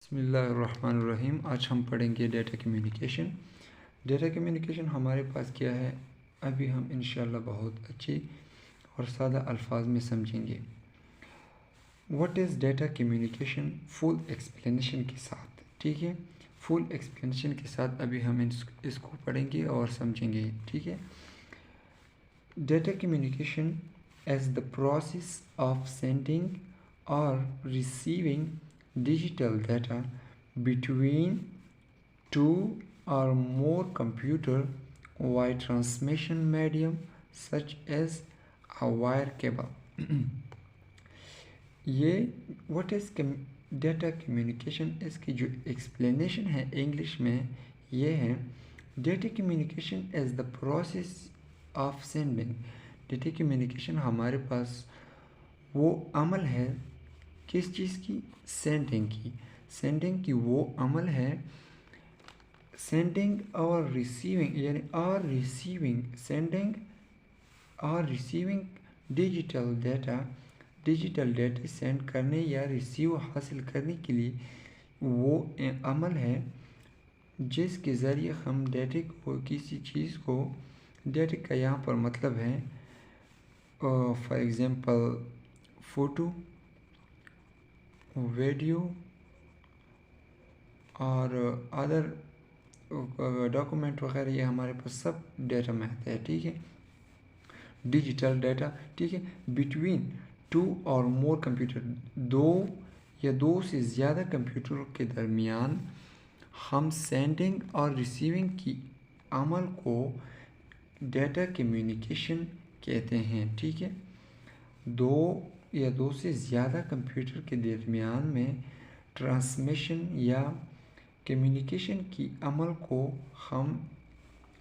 बिस्मिल्लाहिर्रहमानिर्रहीम। आज हम पढ़ेंगे डेटा कम्युनिकेशन। डेटा कम्युनिकेशन हमारे पास क्या है, अभी हम इंशाल्लाह बहुत अच्छी और सादा अल्फाज में समझेंगे। What is data communication, full explanation के साथ। ठीक है, फुल एक्सप्लेनेशन के साथ अभी हम इसको पढ़ेंगे और समझेंगे। ठीक है, data communication as the process of sending or receiving digital data between two or more computer via transmission medium such as a wire cable. ये व्हाट इज़ डेटा कम्युनिकेशन, इसकी जो एक्सप्लेनेशन है इंग्लिश में ये है, data communication as the process of sending. Data communication हमारे पास वो अमल है किस चीज़ की, सेंडिंग की। सेंडिंग की वो अमल है, सेंडिंग और रिसीविंग, यानी और रिसीविंग, सेंडिंग और रिसीविंग डिजिटल डेटा सेंड करने या रिसीव हासिल करने के लिए वो अमल है जिसके ज़रिए हम डेटा को, किसी चीज़ को, डेटा का यहाँ पर मतलब है फॉर एग्ज़ाम्पल फ़ोटो, वीडियो और अदर डॉक्यूमेंट वगैरह, ये हमारे पास सब डेटा में आता है। ठीक है, डिजिटल डेटा। ठीक है, बिटवीन टू और मोर कंप्यूटर, दो या दो से ज़्यादा कंप्यूटरों के दरमियान हम सेंडिंग और रिसीविंग की अमल को डेटा कम्युनिकेशन कहते हैं। ठीक है, दो या दो से ज़्यादा कंप्यूटर के दरमियान में ट्रांसमिशन या कम्युनिकेशन की अमल को हम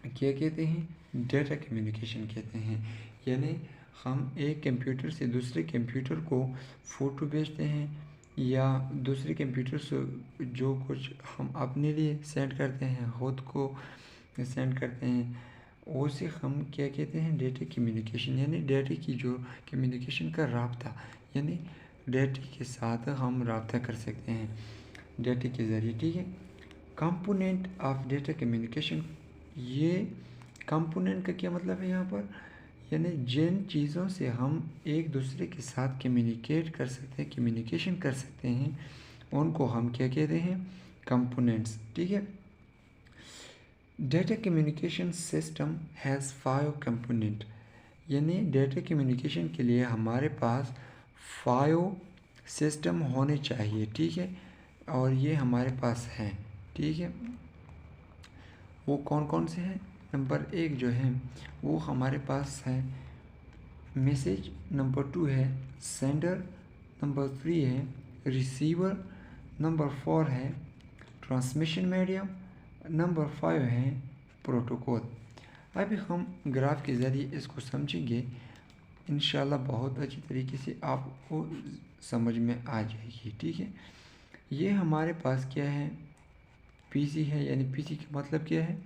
क्या कहते हैं, डेटा कम्युनिकेशन कहते हैं। यानी हम एक कंप्यूटर से दूसरे कंप्यूटर को फ़ोटो भेजते हैं या दूसरे कंप्यूटर से जो कुछ हम अपने लिए सेंड करते हैं, खुद को सेंड करते हैं, उसे हम क्या कहते हैं, डेटा कम्युनिकेशन। यानी डेटा की जो कम्युनिकेशन का राब्ता, यानी डेटा के साथ हम राब्ता कर सकते हैं डेटा के ज़रिए। ठीक है, कंपोनेंट ऑफ डेटा कम्युनिकेशन। ये कंपोनेंट का क्या मतलब है यहाँ पर, यानी जिन चीज़ों से हम एक दूसरे के साथ कम्युनिकेट कर सकते हैं, कम्युनिकेशन कर सकते हैं, उनको हम क्या कहते हैं, कंपोनेंट्स। ठीक है, data communication system has 5 component. यानी डेटा कम्युनिकेशन के लिए हमारे पास 5 सिस्टम होने चाहिए। ठीक है, और ये हमारे पास हैं। ठीक है, वो कौन कौन से हैं। नंबर 1 जो है वो हमारे पास है मैसेज, नंबर 2 है सेंडर, नंबर 3 है रिसीवर, नंबर 4 है ट्रांसमिशन मीडियम, नंबर 5 है प्रोटोकॉल। अभी हम ग्राफ के ज़रिए इसको समझेंगे, इंशाल्लाह बहुत अच्छी तरीके से आपको समझ में आ जाएगी। ठीक है, ये हमारे पास क्या है, पीसी है, यानी पीसी का मतलब क्या है,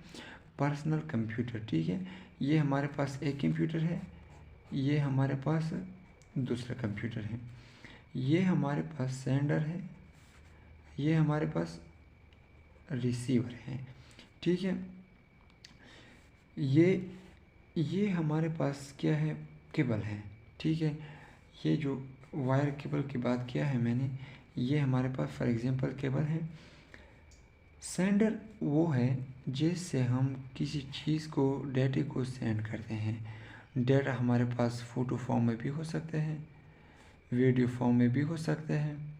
पर्सनल कंप्यूटर। ठीक है, ये हमारे पास एक कंप्यूटर है, ये हमारे पास दूसरा कंप्यूटर है, ये हमारे पास सेंडर है, ये हमारे पास रिसीवर है। ठीक है, ये हमारे पास क्या है, केबल है। ठीक है, ये जो वायर केबल की बात किया है मैंने, ये हमारे पास फॉर एग्जांपल केबल है। सेंडर वो है जिससे हम किसी चीज़ को, डेटा को सेंड करते हैं। डेटा हमारे पास फ़ोटो फॉर्म में भी हो सकते हैं, वीडियो फॉर्म में भी हो सकते हैं,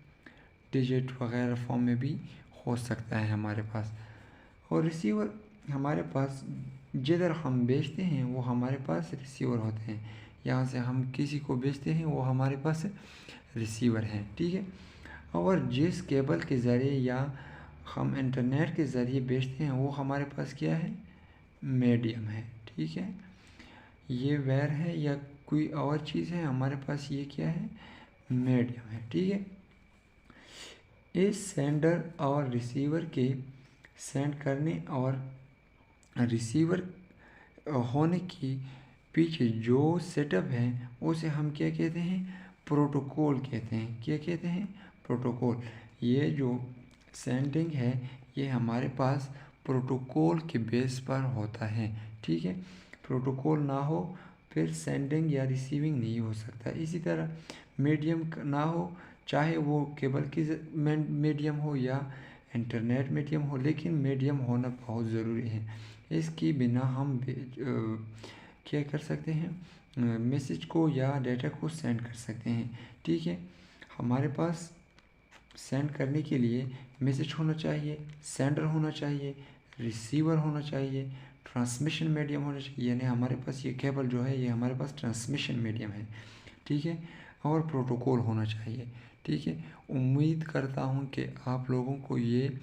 डिजिट वगैरह फॉर्म में भी हो सकता है हमारे पास। और रिसीवर हमारे पास, जिधर हम भेजते हैं वो हमारे पास रिसीवर होते हैं, यहाँ से हम किसी को भेजते हैं वो हमारे पास रिसीवर हैं। ठीक है, और जिस केबल के ज़रिए या हम इंटरनेट के ज़रिए भेजते हैं वो हमारे पास क्या है, मीडियम है। ठीक है, ये वायर है या कोई और चीज़ है, हमारे पास ये क्या है, मीडियम है। ठीक है, इस सेंडर और रिसीवर के सेंड करने और रिसीवर होने की पीछे जो सेटअप है उसे हम क्या कहते हैं, प्रोटोकॉल कहते हैं। क्या कहते हैं, प्रोटोकॉल। ये जो सेंडिंग है ये हमारे पास प्रोटोकॉल के बेस पर होता है, ठीक है। प्रोटोकॉल ना हो फिर सेंडिंग या रिसीविंग नहीं हो सकता। इसी तरह मीडियम ना हो, चाहे वो केबल की मीडियम हो या इंटरनेट मीडियम हो, लेकिन मीडियम होना बहुत ज़रूरी है। इसकी बिना हम क्या कर सकते हैं, मैसेज को या डेटा को सेंड कर सकते हैं, ठीक है। हमारे पास सेंड करने के लिए मैसेज होना चाहिए, सेंडर होना चाहिए, रिसीवर होना चाहिए, ट्रांसमिशन मीडियम होना चाहिए, यानी हमारे पास ये केबल जो है ये हमारे पास ट्रांसमिशन मीडियम है, ठीक है। और प्रोटोकॉल होना चाहिए, ठीक है। उम्मीद करता हूँ कि आप लोगों को ये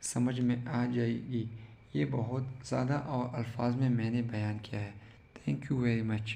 समझ में आ जाएगी। ये बहुत ज़्यादा और अल्फाज में मैंने बयान किया है। Thank you very much.